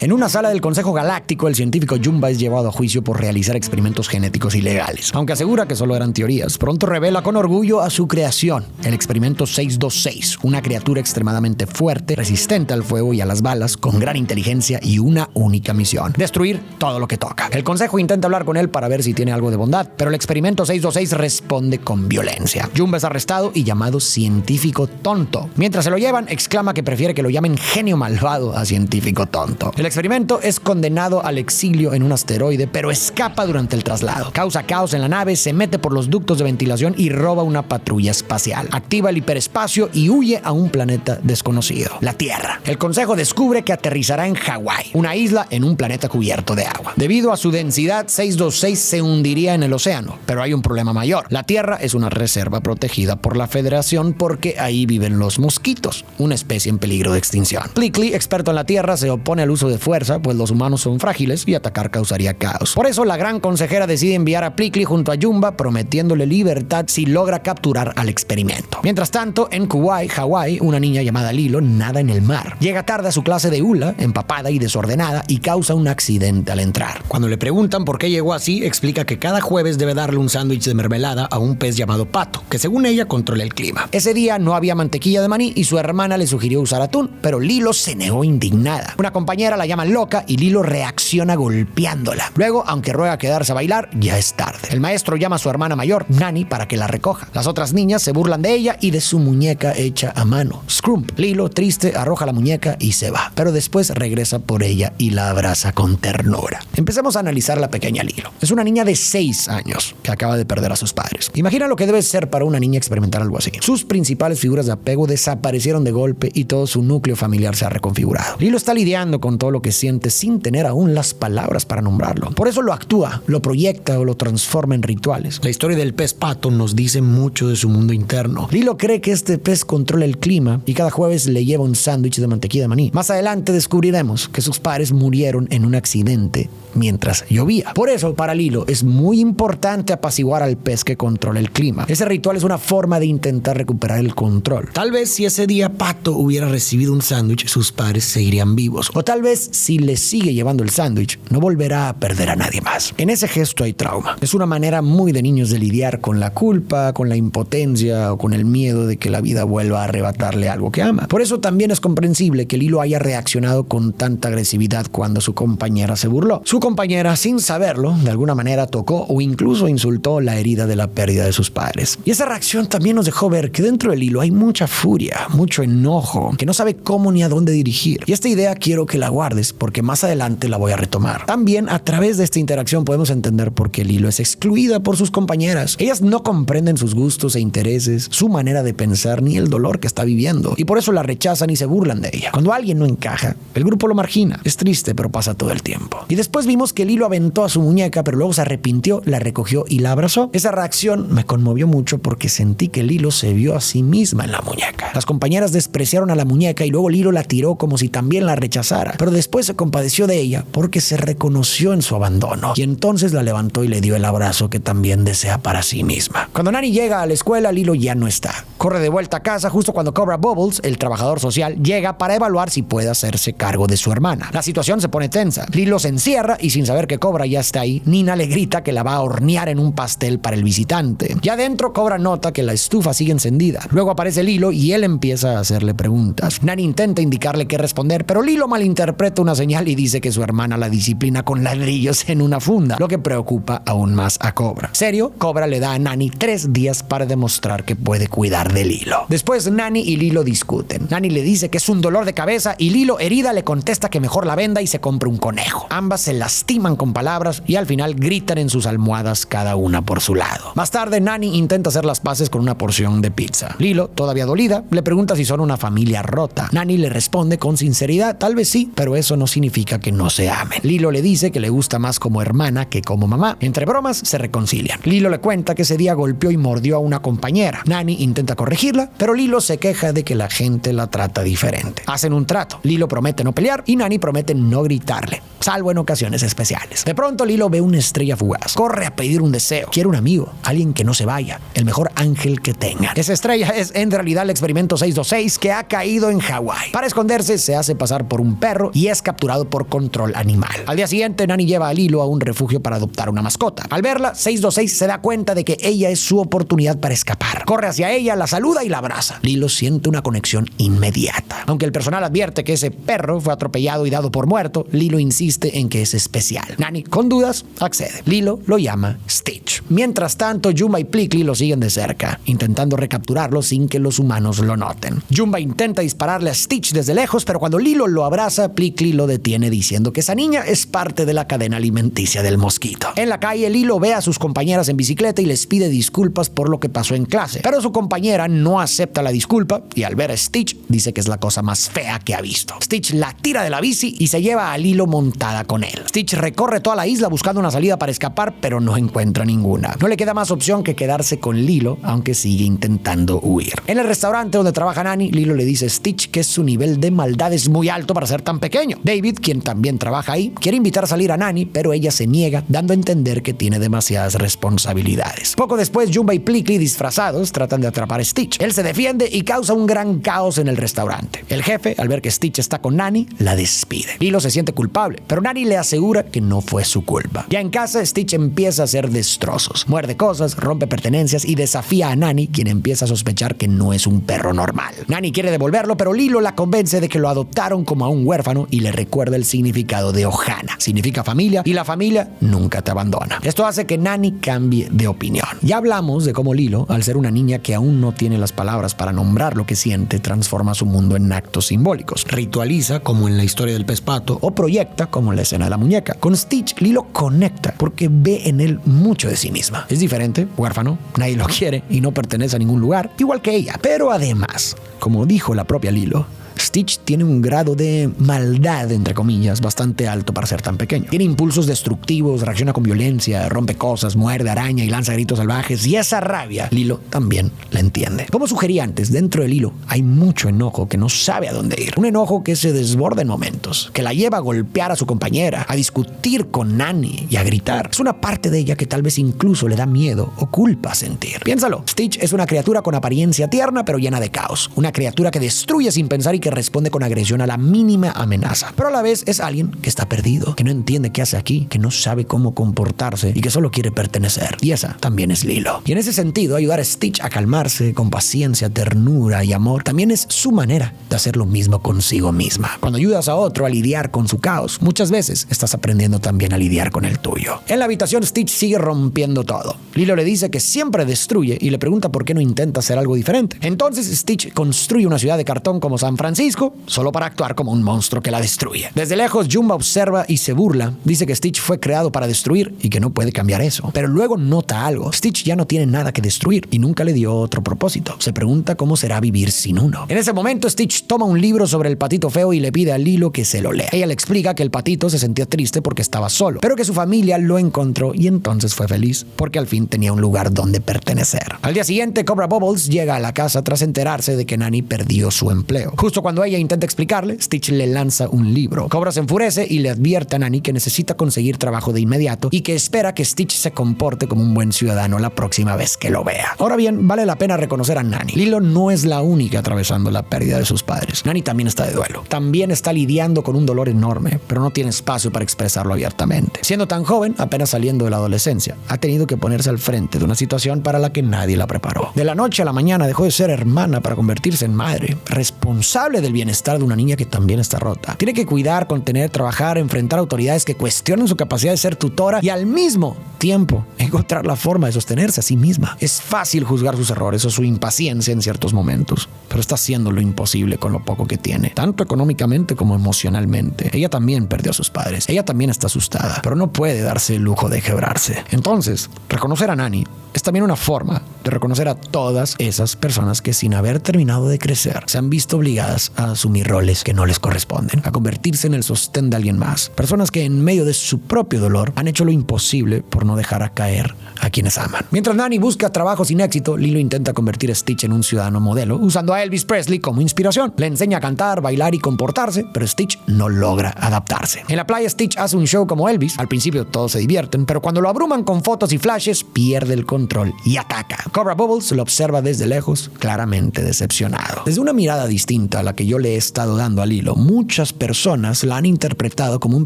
En una sala del Consejo Galáctico, el científico Jumba es llevado a juicio por realizar experimentos genéticos ilegales. Aunque asegura que solo eran teorías, pronto revela con orgullo a su creación, el experimento 626, una criatura extremadamente fuerte, resistente al fuego y a las balas, con gran inteligencia y una única misión: destruir todo lo que toca. El Consejo intenta hablar con él para ver si tiene algo de bondad, pero el experimento 626 responde con violencia. Jumba es arrestado y llamado científico tonto. Mientras se lo llevan, exclama que prefiere que lo llamen genio malvado a científico tonto. El experimento es condenado al exilio en un asteroide, pero escapa durante el traslado. Causa caos en la nave, se mete por los ductos de ventilación y roba una patrulla espacial. Activa el hiperespacio y huye a un planeta desconocido, la Tierra. El Consejo descubre que aterrizará en Hawái, una isla en un planeta cubierto de agua. Debido a su densidad, 626 se hundiría en el océano, pero hay un problema mayor. La Tierra es una reserva protegida por la Federación porque ahí viven los mosquitos, una especie en peligro de extinción. Plickly, experto en la Tierra, se opone al uso de fuerza, pues los humanos son frágiles y atacar causaría caos. Por eso la gran consejera decide enviar a Plickly junto a Jumba, prometiéndole libertad si logra capturar al experimento. Mientras tanto, en Kauai, Hawái, una niña llamada Lilo nada en el mar. Llega tarde a su clase de hula, empapada y desordenada, y causa un accidente al entrar. Cuando le preguntan por qué llegó así, explica que cada jueves debe darle un sándwich de mermelada a un pez llamado Pato, que según ella controla el clima. Ese día no había mantequilla de maní y su hermana le sugirió usar atún, pero Lilo se negó indignada. Una compañera la llama loca y Lilo reacciona golpeándola. Luego, aunque ruega quedarse a bailar, ya es tarde. El maestro llama a su hermana mayor, Nani, para que la recoja. Las otras niñas se burlan de ella y de su muñeca hecha a mano, Scrump. Lilo, triste, arroja la muñeca y se va, pero después regresa por ella y la abraza con ternura. Empecemos a analizar a la pequeña Lilo. Es una niña de 6 años que acaba de perder a sus padres. Imagina lo que debe ser para una niña experimentar algo así. Sus principales figuras de apego desaparecieron de golpe y todo su núcleo familiar se ha reconfigurado. Lilo está lidiando con todo lo que siente sin tener aún las palabras para nombrarlo. Por eso lo actúa, lo proyecta o lo transforma en rituales. La historia del pez Pato nos dice mucho de su mundo interno. Lilo cree que este pez controla el clima y cada jueves le lleva un sándwich de mantequilla de maní. Más adelante descubriremos que sus padres murieron en un accidente mientras llovía. Por eso, para Lilo, es muy importante apaciguar al pez que controla el clima. Ese ritual es una forma de intentar recuperar el control. Tal vez si ese día Pato hubiera recibido un sándwich, sus padres seguirían vivos. O tal vez si le sigue llevando el sándwich, no volverá a perder a nadie más. En ese gesto hay trauma. Es una manera muy de niños de lidiar con la culpa, con la impotencia o con el miedo de que la vida vuelva a arrebatarle algo que ama. Por eso también es comprensible que Lilo haya reaccionado con tanta agresividad cuando su compañera se burló. Su compañera, sin saberlo, de alguna manera tocó o incluso insultó la herida de la pérdida de sus padres. Y esa reacción también nos dejó ver que dentro de Lilo hay mucha furia, mucho enojo, que no sabe cómo ni a dónde dirigir. Y esta idea quiero que la guardes porque más adelante la voy a retomar. También a través de esta interacción podemos entender por qué Lilo es excluida por sus compañeras. Ellas no comprenden sus gustos e intereses, su manera de pensar ni el dolor que está viviendo. Y por eso la rechazan y se burlan de ella. Cuando alguien no encaja, el grupo lo margina. Es triste, pero pasa todo el tiempo. Y después vimos que Lilo aventó a su muñeca, pero luego se arrepintió, la recogió y la abrazó. Esa reacción me conmovió mucho porque sentí que Lilo se vio a sí misma en la muñeca. Las compañeras despreciaron a la muñeca y luego Lilo la tiró como si también la rechazara. Pero después se compadeció de ella porque se reconoció en su abandono. Y entonces la levantó y le dio el abrazo que también desea para sí misma. Cuando Nani llega a la escuela, Lilo ya no está. Corre de vuelta a casa justo cuando Cobra Bubbles, el trabajador social, llega para evaluar si puede hacerse cargo de su hermana. La situación se pone tensa. Lilo se encierra y sin saber que Cobra ya está ahí, Nina le grita que la va a hornear en un pastel para el visitante. Ya adentro, Cobra nota que la estufa sigue encendida. Luego aparece Lilo y él empieza a hacerle preguntas. Nani intenta indicarle qué responder, pero Lilo malinterpreta una señal y dice que su hermana la disciplina con ladrillos en una funda, lo que preocupa aún más a Cobra. Serio, Cobra le da a Nani 3 días para demostrar que puede cuidar de Lilo. Después Nani y Lilo discuten. Nani le dice que es un dolor de cabeza y Lilo, herida, le contesta que mejor la venda y se compre un conejo. Ambas se lastiman con palabras y al final gritan en sus almohadas cada una por su lado. Más tarde Nani intenta hacer las paces con una porción de pizza. Lilo, todavía dolida, le pregunta si son una familia rota. Nani le responde con sinceridad, tal vez sí, pero eso no significa que no se amen. Lilo le dice que le gusta más como hermana que como mamá. Entre bromas se reconcilian. Lilo le cuenta que ese día golpeó y mordió a una compañera. Nani intenta corregirla, pero Lilo se queja de que la gente la trata diferente. Hacen un trato. Lilo promete no pelear y Nani promete no gritarle. salvo en ocasiones especiales. De pronto Lilo ve una estrella fugaz, corre a pedir un deseo, quiere un amigo, alguien que no se vaya, el mejor ángel que tenga. Esa estrella es en realidad el experimento 626 que ha caído en Hawái. Para esconderse se hace pasar por un perro y es capturado por control animal. Al día siguiente Nani lleva a Lilo a un refugio para adoptar una mascota. Al verla, 626 se da cuenta de que ella es su oportunidad para escapar. Corre hacia ella, la saluda y la abraza. Lilo siente una conexión inmediata. Aunque el personal advierte que ese perro fue atropellado y dado por muerto, Lilo insiste en que es especial. Nani, con dudas, accede. Lilo lo llama Stitch. Mientras tanto, Jumba y Plickly lo siguen de cerca, intentando recapturarlo sin que los humanos lo noten. Jumba intenta dispararle a Stitch desde lejos, pero cuando Lilo lo abraza, Plickly lo detiene diciendo que esa niña es parte de la cadena alimenticia del mosquito. En la calle, Lilo ve a sus compañeras en bicicleta y les pide disculpas por lo que pasó en clase, pero su compañera no acepta la disculpa y al ver a Stitch dice que es la cosa más fea que ha visto. Stitch la tira de la bici y se lleva a Lilo montada con él. Stitch recorre toda la isla buscando una salida para escapar, pero no encuentra ninguna. No le queda más opción que quedarse con Lilo, aunque sigue intentando huir. En el restaurante donde trabaja Nani, Lilo le dice a Stitch que su nivel de maldad es muy alto para ser tan pequeño. David, quien también trabaja ahí, quiere invitar a salir a Nani, pero ella se niega, dando a entender que tiene demasiadas responsabilidades. Poco después, Jumba y Plickly, disfrazados, tratan de atrapar a Stitch. Él se defiende y causa un gran caos en el restaurante. El jefe, al ver que Stitch está con Nani, la despide. Lilo se siente culpable, pero Nani le asegura que no fue su culpa. Ya en casa, Stitch empieza a hacer destrozos. Muerde cosas, rompe pertenencias y desafía a Nani, quien empieza a sospechar que no es un perro normal. Nani quiere devolverlo, pero Lilo la convence de que lo adoptaron como a un huérfano y le recuerda el significado de Ohana. Significa familia y la familia nunca te abandona. Esto hace que Nani cambie de opinión. Ya hablamos de cómo Lilo, al ser una niña que aún no tiene las palabras para nombrar lo que siente, transforma su mundo en actos simbólicos. Ritualiza, como en la historia del pez pato, o proyecta, como en la escena de la muñeca. Con Stitch, Lilo conecta porque ve en él mucho de sí misma. Es diferente, huérfano, nadie lo quiere y no pertenece a ningún lugar, igual que ella. Pero además, como dijo la propia Lilo, Stitch tiene un grado de maldad, entre comillas, bastante alto para ser tan pequeño. Tiene impulsos destructivos, reacciona con violencia, rompe cosas, muerde, araña y lanza gritos salvajes. Y esa rabia, Lilo también la entiende. Como sugerí antes, dentro de Lilo hay mucho enojo que no sabe a dónde ir. Un enojo que se desborda en momentos, que la lleva a golpear a su compañera, a discutir con Nani y a gritar. Es una parte de ella que tal vez incluso le da miedo o culpa sentir. Piénsalo, Stitch es una criatura con apariencia tierna pero llena de caos. Una criatura que destruye sin pensar y que responde con agresión a la mínima amenaza. Pero a la vez es alguien que está perdido, que no entiende qué hace aquí, que no sabe cómo comportarse y que solo quiere pertenecer. Y esa también es Lilo. Y en ese sentido, ayudar a Stitch a calmarse con paciencia, ternura y amor también es su manera de hacer lo mismo consigo misma. Cuando ayudas a otro a lidiar con su caos, muchas veces estás aprendiendo también a lidiar con el tuyo. En la habitación, Stitch sigue rompiendo todo. Lilo le dice que siempre destruye y le pregunta por qué no intenta hacer algo diferente. Entonces Stitch construye una ciudad de cartón como San Francisco, solo para actuar como un monstruo que la destruye. Desde lejos, Jumba observa y se burla. Dice que Stitch fue creado para destruir y que no puede cambiar eso. Pero luego nota algo. Stitch ya no tiene nada que destruir y nunca le dio otro propósito. Se pregunta cómo será vivir sin uno. En ese momento, Stitch toma un libro sobre el patito feo y le pide a Lilo que se lo lea. Ella le explica que el patito se sentía triste porque estaba solo, pero que su familia lo encontró y entonces fue feliz porque al fin tenía un lugar donde pertenecer. Al día siguiente, Cobra Bubbles llega a la casa tras enterarse de que Nani perdió su empleo. Justo cuando ella intenta explicarle, Stitch le lanza un libro. Cobra se enfurece y le advierte a Nani que necesita conseguir trabajo de inmediato y que espera que Stitch se comporte como un buen ciudadano la próxima vez que lo vea. Ahora bien, vale la pena reconocer a Nani. Lilo no es la única atravesando la pérdida de sus padres. Nani también está de duelo. También está lidiando con un dolor enorme, pero no tiene espacio para expresarlo abiertamente. Siendo tan joven, apenas saliendo de la adolescencia, ha tenido que ponerse al frente de una situación para la que nadie la preparó. De la noche a la mañana dejó de ser hermana para convertirse en madre, responsable del bienestar de una niña que también está rota. Tiene que cuidar, contener, trabajar, enfrentar autoridades que cuestionan su capacidad de ser tutora y al mismo tiempo encontrar la forma de sostenerse a sí misma. Es fácil juzgar sus errores o su impaciencia en ciertos momentos, pero está haciendo lo imposible con lo poco que tiene, tanto económicamente como emocionalmente. Ella también perdió a sus padres. Ella también está asustada, pero no puede darse el lujo de quebrarse. Entonces, reconocer a Nani es también una forma de reconocer a todas esas personas que sin haber terminado de crecer se han visto obligadas a asumir roles que no les corresponden, a convertirse en el sostén de alguien más. Personas que en medio de su propio dolor han hecho lo imposible por no dejar a caer a quienes aman. Mientras Nani busca trabajo sin éxito, Lilo intenta convertir a Stitch en un ciudadano modelo, usando a Elvis Presley como inspiración. Le enseña a cantar, bailar y comportarse, pero Stitch no logra adaptarse. En la playa, Stitch hace un show como Elvis. Al principio todos se divierten, pero cuando lo abruman con fotos y flashes, pierde el control y ataca. Cobra Bubbles lo observa desde lejos, claramente decepcionado. Desde una mirada distinta a la que yo le he estado dando a Lilo, muchas personas la han interpretado como un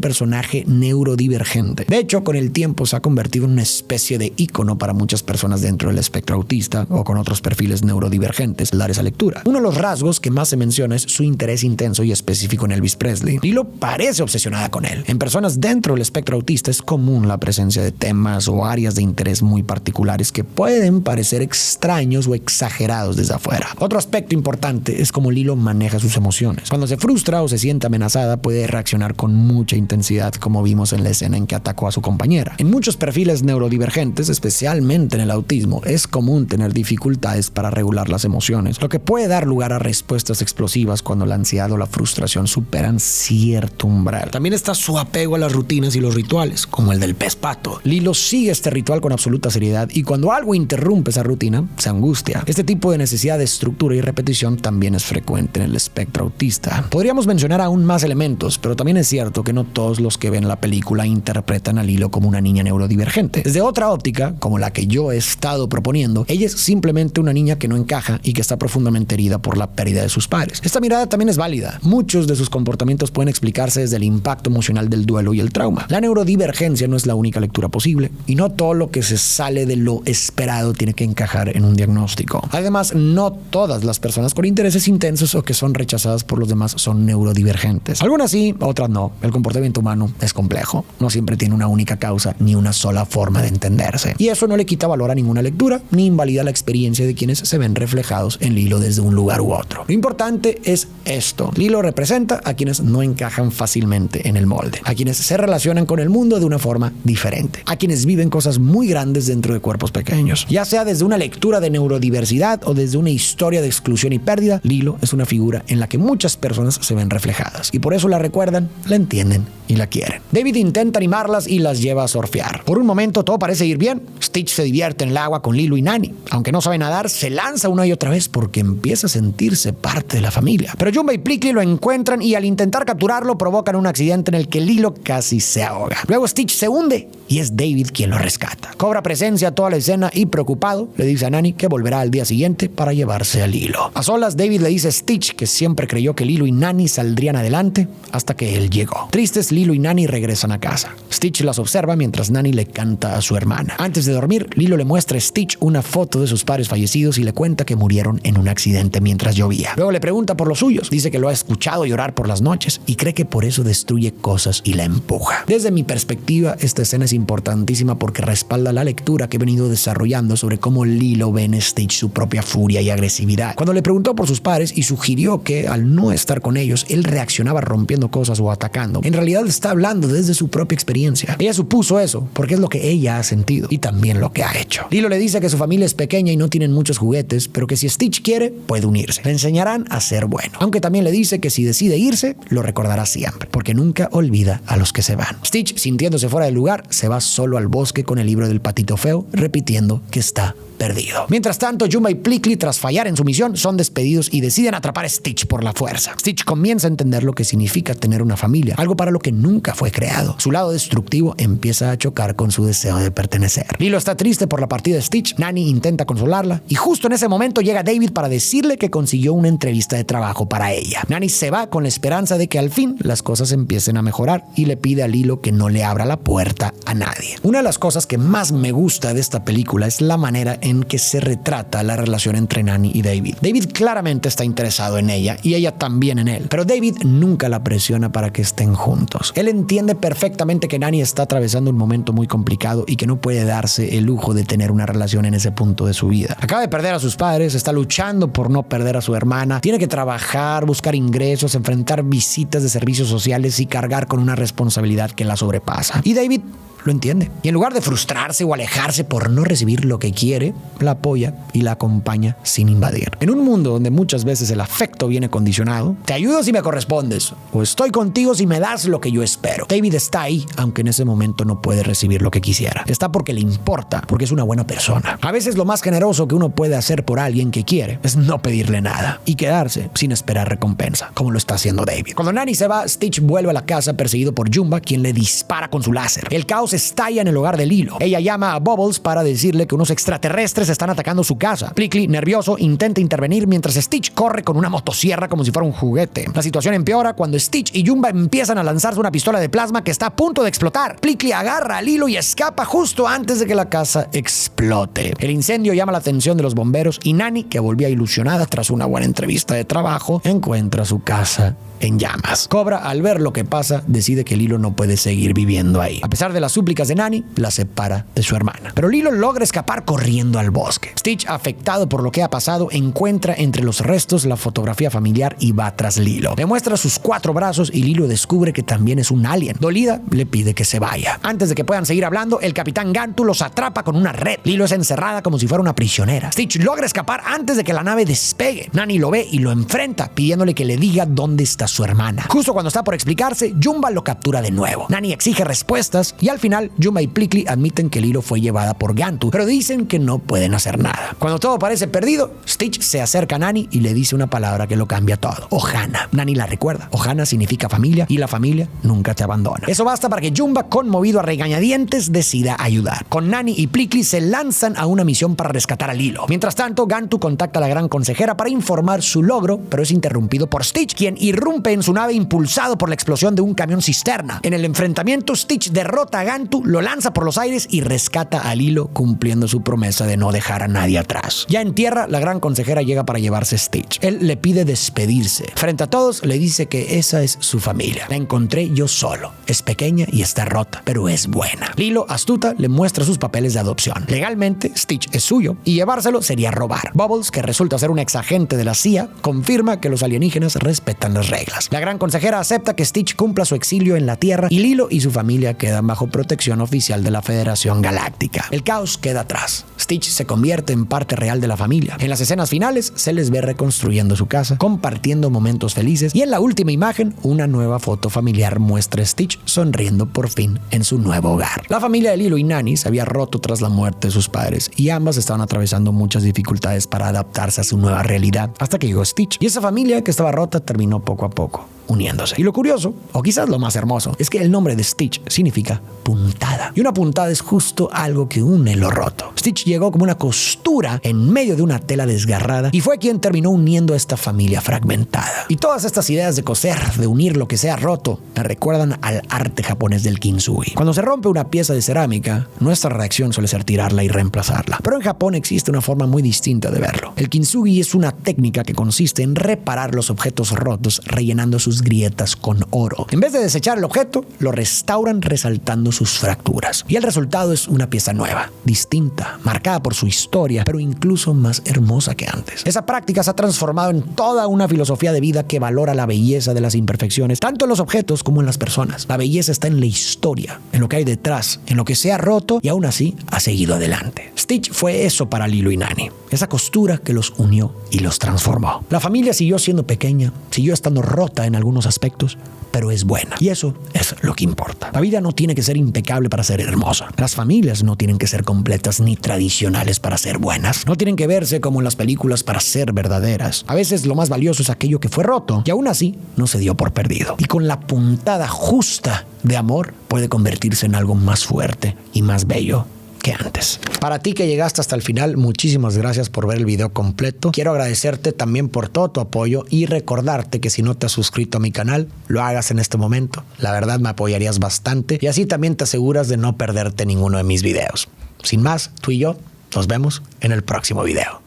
personaje neurodivergente. De hecho, con el tiempo se ha convertido en una especie de ícono para muchas personas dentro del espectro autista o con otros perfiles neurodivergentes al dar esa lectura. Uno de los rasgos que más se menciona es su interés intenso y específico en Elvis Presley. Lilo parece obsesionada con él. En personas dentro del espectro autista es común la presencia de temas o áreas de interés muy particulares que pueden parecer extraños o exagerados desde afuera. Otro aspecto importante es cómo Lilo maneja sus emociones. Cuando se frustra o se siente amenazada, puede reaccionar con mucha intensidad, como vimos en la escena en que atacó a su compañera. En muchos perfiles neurodivergentes, especialmente en el autismo, es común tener dificultades para regular las emociones, lo que puede dar lugar a respuestas explosivas cuando la ansiedad o la frustración superan cierto umbral. También está su apego a las rutinas y los rituales, como el del pez pato. Lilo sigue este ritual con absoluta seriedad y cuando algo interrumpe esa rutina, se angustia. Este tipo de necesidad de estructura y repetición también es frecuente en el espectro autista. Podríamos mencionar aún más elementos, pero también es cierto que no todos los que ven la película interpretan a Lilo como una niña neurodivergente. Desde otra óptica, como la que yo he estado proponiendo, ella es simplemente una niña que no encaja y que está profundamente herida por la pérdida de sus padres. Esta mirada también es válida. Muchos de sus comportamientos pueden explicarse desde el impacto emocional del duelo y el trauma. La neurodivergencia no es la única lectura posible y no todo lo que se sale de lo esperado tiene que encajar en un diagnóstico. Además, no todas las personas con intereses intensos o que son rechazadas por los demás son neurodivergentes. Algunas sí, otras no. El comportamiento humano es complejo. No siempre tiene una única causa ni una sola forma de entenderse. Y eso no le quita valor a ninguna lectura ni invalida la experiencia de quienes se ven reflejados en Lilo desde un lugar u otro. Lo importante es esto. Lilo representa a quienes no encajan fácilmente en el molde, a quienes se relacionan con el mundo de una forma diferente, a quienes viven cosas muy grandes dentro de cuerpos pequeños. Ya sea desde una lectura de neurodiversidad o desde una historia de exclusión y pérdida, Lilo es una figura en la que muchas personas se ven reflejadas y por eso la recuerdan, la entienden y la quieren. David intenta animarlas y las lleva a surfear. Por un momento todo parece ir bien. Stitch se divierte en el agua con Lilo y Nani. Aunque no sabe nadar, se lanza una y otra vez porque empieza a sentirse parte de la familia. Pero Jumba y Plickly lo encuentran y al intentar capturarlo provocan un accidente en el que Lilo casi se ahoga. Luego Stitch se hunde y es David quien lo rescata. Cobra presencia toda la escena y preocupado le dice a Nani que volverá al día siguiente para llevarse a Lilo. A solas, David le dice a Stitch que siempre creyó que Lilo y Nani saldrían adelante hasta que él llegó. Tristes, Lilo y Nani regresan a casa. Stitch las observa mientras Nani le canta a su hermana. Antes de dormir, Lilo le muestra a Stitch una foto de sus padres fallecidos y le cuenta que murieron en un accidente mientras llovía. Luego le pregunta por los suyos. Dice que lo ha escuchado llorar por las noches y cree que por eso destruye cosas y la empuja. Desde mi perspectiva, esta escena es importantísima porque respalda la lectura que he venido desarrollando sobre cómo Lilo ve en Stitch su propia furia y agresividad. Cuando le preguntó por sus padres y sugirió que al no estar con ellos, él reaccionaba rompiendo cosas o atacando, en realidad está hablando desde su propia experiencia. Ella supuso eso porque es lo que ella ha sentido y también lo que ha hecho. Lilo le dice que su familia es pequeña y no tienen muchos juguetes, pero que si Stitch quiere, puede unirse. Le enseñarán a ser bueno. Aunque también le dice que si decide irse, lo recordará siempre, porque nunca olvida a los que se van. Stitch, sintiéndose fuera del lugar, se va solo al bosque con el libro del patito feo, repitiendo que está perdido. Mientras tanto, Jumba y Plickly, tras fallar en su misión, son despedidos y deciden atrapar a Stitch por la fuerza. Stitch comienza a entender lo que significa tener una familia, algo para lo que nunca fue creado. Su lado destructivo empieza a chocar con su deseo de pertenecer. Lilo está triste por la partida de Stitch, Nani intenta consolarla y justo en ese momento llega David para decirle que consiguió una entrevista de trabajo para ella. Nani se va con la esperanza de que al fin las cosas empiecen a mejorar y le pide a Lilo que no le abra la puerta a nadie. Una de las cosas que más me gusta de esta película es la manera en que se retrata la relación entre Nani y David. David claramente está interesado en ella y ella también en él, pero David nunca la presiona para que estén juntos. Él entiende perfectamente que Nani está atravesando un momento muy complicado y que no puede darse el lujo de tener una relación en ese punto de su vida. Acaba de perder a sus padres, está luchando por no perder a su hermana, tiene que trabajar, buscar ingresos, enfrentar visitas de servicios sociales y cargar con una responsabilidad que la sobrepasa. Y David lo entiende. Y en lugar de frustrarse o alejarse por no recibir lo que quiere, la apoya y la acompaña sin invadir. En un mundo donde muchas veces el afecto viene condicionado, te ayudo si me correspondes, o estoy contigo si me das lo que yo espero. David está ahí, aunque en ese momento no puede recibir lo que quisiera. Está porque le importa, porque es una buena persona. A veces lo más generoso que uno puede hacer por alguien que quiere es no pedirle nada y quedarse sin esperar recompensa, como lo está haciendo David. Cuando Nani se va, Stitch vuelve a la casa perseguido por Jumba, quien le dispara con su láser. El caos estalla en el hogar de Lilo. Ella llama a Bubbles para decirle que unos extraterrestres están atacando su casa. Plickly, nervioso, intenta intervenir mientras Stitch corre con una motosierra como si fuera un juguete. La situación empeora cuando Stitch y Jumba empiezan a lanzarse una pistola de plasma que está a punto de explotar. Plickly agarra a Lilo y escapa justo antes de que la casa explote. El incendio llama la atención de los bomberos y Nani, que volvía ilusionada tras una buena entrevista de trabajo, encuentra su casa en llamas. Cobra, al ver lo que pasa, decide que Lilo no puede seguir viviendo ahí. A pesar de las súplicas de Nani, la separa de su hermana. Pero Lilo logra escapar corriendo al bosque. Stitch, afectado por lo que ha pasado, encuentra entre los restos la fotografía familiar y va tras Lilo. Le muestra sus 4 brazos y Lilo descubre que también es un alien. Dolida, le pide que se vaya. Antes de que puedan seguir hablando, el capitán Gantu los atrapa con una red. Lilo es encerrada como si fuera una prisionera. Stitch logra escapar antes de que la nave despegue. Nani lo ve y lo enfrenta, pidiéndole que le diga dónde está su hermana. Justo cuando está por explicarse, Jumba lo captura de nuevo. Nani exige respuestas y al final Jumba y Plickly admiten que Lilo fue llevada por Gantu, pero dicen que no pueden hacer nada. Cuando todo parece perdido, Stitch se acerca a Nani y le dice una palabra que lo cambia todo: Ohana. Nani la recuerda. Ohana significa familia y la familia nunca te abandona. Eso basta para que Jumba, conmovido a regañadientes, decida ayudar. Con Nani y Plickly se lanzan a una misión para rescatar a Lilo. Mientras tanto, Gantu contacta a la gran consejera para informar su logro, pero es interrumpido por Stitch, quien irrumpe en su nave impulsado por la explosión de un camión cisterna. En el enfrentamiento, Stitch derrota a Gantu, lo lanza por los aires y rescata a Lilo, cumpliendo su promesa de no dejar a nadie atrás. Ya en tierra, la gran consejera llega para llevarse a Stitch. Él le pide despedirse. Frente a todos, le dice que esa es su familia. La encontré yo solo. Es pequeña y está rota, pero es buena. Lilo, astuta, le muestra sus papeles de adopción. Legalmente, Stitch es suyo y llevárselo sería robar. Bubbles, que resulta ser un exagente de la CIA, confirma que los alienígenas respetan las reglas. La gran consejera acepta que Stitch cumpla su exilio en la Tierra y Lilo y su familia quedan bajo protección oficial de la Federación Galáctica. El caos queda atrás. Stitch se convierte en parte real de la familia. En las escenas finales se les ve reconstruyendo su casa, compartiendo momentos felices, y en la última imagen, una nueva foto familiar muestra a Stitch sonriendo por fin en su nuevo hogar. La familia de Lilo y Nani se había roto tras la muerte de sus padres y ambas estaban atravesando muchas dificultades para adaptarse a su nueva realidad hasta que llegó Stitch, y esa familia que estaba rota terminó poco a poco uniéndose. Y lo curioso, o quizás lo más hermoso, es que el nombre de Stitch significa puntada. Y una puntada es justo algo que une lo roto. Stitch llegó como una costura en medio de una tela desgarrada y fue quien terminó uniendo a esta familia fragmentada. Y todas estas ideas de coser, de unir lo que sea roto, me recuerdan al arte japonés del kintsugi. Cuando se rompe una pieza de cerámica, nuestra reacción suele ser tirarla y reemplazarla. Pero en Japón existe una forma muy distinta de verlo. El kintsugi es una técnica que consiste en reparar los objetos rotos rellenando sus grietas con oro. En vez de desechar el objeto, lo restauran resaltando sus fracturas. Y el resultado es una pieza nueva, distinta, marcada por su historia, pero incluso más hermosa que antes. Esa práctica se ha transformado en toda una filosofía de vida que valora la belleza de las imperfecciones, tanto en los objetos como en las personas. La belleza está en la historia, en lo que hay detrás, en lo que se ha roto y aún así ha seguido adelante. Stitch fue eso para Lilo y Nani, esa costura que los unió y los transformó. La familia siguió siendo pequeña, siguió estando rota en algunos aspectos, pero es buena. Y eso es lo que importa. La vida no tiene que ser impecable para ser hermosa. Las familias no tienen que ser completas ni tradicionales para ser buenas. No tienen que verse como en las películas para ser verdaderas. A veces lo más valioso es aquello que fue roto y aún así no se dio por perdido. Y con la puntada justa de amor puede convertirse en algo más fuerte y más bello que antes. Para ti que llegaste hasta el final, muchísimas gracias por ver el video completo. Quiero agradecerte también por todo tu apoyo y recordarte que si no te has suscrito a mi canal, lo hagas en este momento. La verdad me apoyarías bastante y así también te aseguras de no perderte ninguno de mis videos. Sin más, tú y yo nos vemos en el próximo video.